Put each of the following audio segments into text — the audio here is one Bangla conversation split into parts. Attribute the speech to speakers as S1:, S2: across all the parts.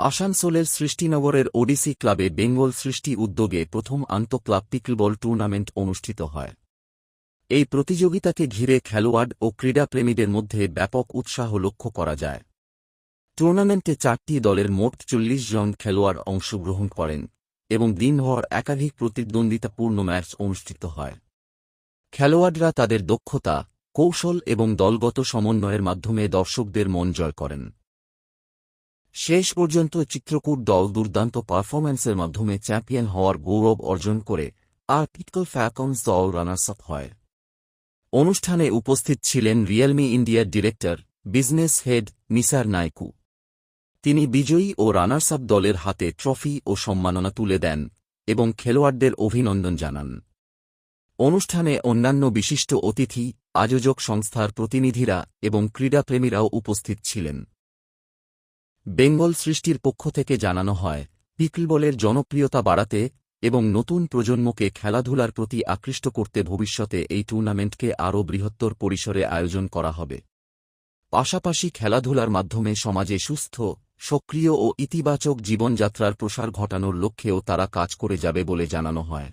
S1: আসানসোলের সৃষ্টিনগরের ওডিসি ক্লাবে বেঙ্গল সৃষ্টি উদ্যোগে প্রথম আন্তঃক্লাব পিকলবল টুর্নামেন্ট অনুষ্ঠিত হয়। এই প্রতিযোগিতাকে ঘিরে খেলোয়াড় ও ক্রীড়াপ্রেমীদের মধ্যে ব্যাপক উৎসাহ লক্ষ্য করা যায়। টুর্নামেন্টে 4টি দলের মোট 40 জন খেলোয়াড় অংশগ্রহণ করেন এবং দিনভর একাধিক প্রতিদ্বন্দ্বিতাপূর্ণ ম্যাচ অনুষ্ঠিত হয়। খেলোয়াড়রা তাদের দক্ষতা, কৌশল এবং দলগত সমন্বয়ের মাধ্যমে দর্শকদের মন জয় করেন। শেষ পর্যন্ত চিত্রকূট দল দুর্দান্ত পারফরম্যান্সের মাধ্যমে চ্যাম্পিয়ন হওয়ার গৌরব অর্জন করে, আর পিকল ফ্যালকনস দল রানার্স আপ হয়। অনুষ্ঠানে উপস্থিত ছিলেন রিয়েলমি ইন্ডিয়ার director, business head Nisar Naikoo. তিনি বিজয়ী ও রানার্স আপ দলের হাতে ট্রফি ও সম্মাননা তুলে দেন এবং খেলোয়াড়দের অভিনন্দন জানান। অনুষ্ঠানে অন্যান্য বিশিষ্ট অতিথি, আয়োজক সংস্থার প্রতিনিধিরা এবং ক্রীড়াপ্রেমীরাও উপস্থিত ছিলেন। বেঙ্গল সৃষ্টির পক্ষ থেকে জানানো হয়, পিকলবলের জনপ্রিয়তা বাড়াতে এবং নতুন প্রজন্মকে খেলাধুলার প্রতি আকৃষ্ট করতে ভবিষ্যতে এই টুর্নামেন্টকে আরও বৃহত্তর পরিসরে আয়োজন করা হবে। পাশাপাশি খেলাধুলার মাধ্যমে সমাজে সুস্থ, সক্রিয় ও ইতিবাচক জীবনযাত্রার প্রসার ঘটানোর লক্ষ্যেও তারা কাজ করে যাবে বলে জানানো হয়।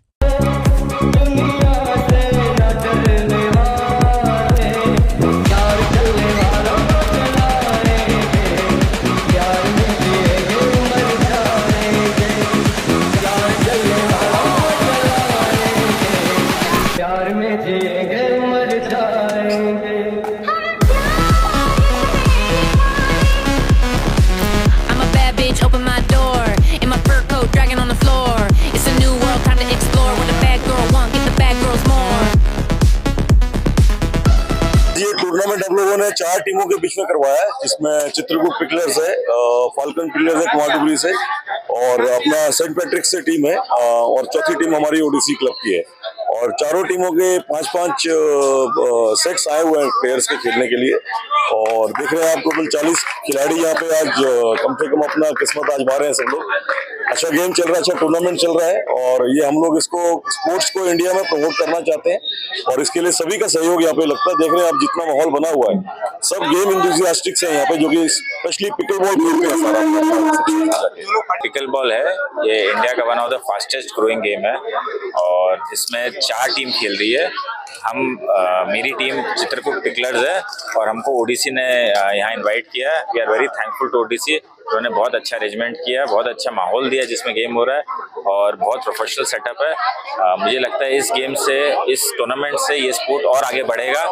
S2: I'm a bad bitch, open my door. In my fur coat, dragging on the floor. It's a new world, time to explore. What a bad girl want, get the bad girls more.
S3: ये टूर्नामेंट हम लोगों ने 4 टीमों के बीच में करवाया है, जिसमें चित्रकूट पिकलर्स है, फाल्कन पिकलर्स है कुमारडुगरी से, और अपना सेंट पैट्रिक से टीम है, और चौथी टीम हमारी ओडीसी क्लब की है। और चारों टीमों के 5-5 सेट्स आए हुए हैं प्लेयर्स के खेलने के लिए। और देख रहे हैं आप टोटल 40 खिलाड़ी यहाँ पे आज कम से कम अपना किस्मत आजमा रहे हैं सब लोग। अच्छा गेम चल रहा है, अच्छा टूर्नामेंट चल रहा है, और ये हम लोग इसको स्पोर्ट्स को इंडिया में प्रमोट करना चाहते हैं, और इसके लिए सभी का सहयोग यहाँ पे लगता है। देख रहे हैं आप जितना माहौल बना हुआ है, सब गेम इंथुसियास्टिक्स हैं यहाँ पे, जो कि स्पेशली पिकल बॉल खेलते हैं सारा।
S4: पिकल बॉल है, ये इंडिया का one of the fastest growing game है, और इसमें 4 टीम खेल रही है। मेरी टीम चित्रकूट पिकलर्स है, और हमको ओडीसी ने यहाँ इनवाइट किया है। We are very thankful to ODC. उन्होंने बहुत अच्छा अरेंजमेंट किया, बहुत अच्छा माहौल दिया जिसमें गेम हो रहा है, और बहुत प्रोफेशनल सेटअप है। मुझे लगता है इस गेम से, इस टूर्नामेंट से ये स्पोर्ट और आगे बढ़ेगा।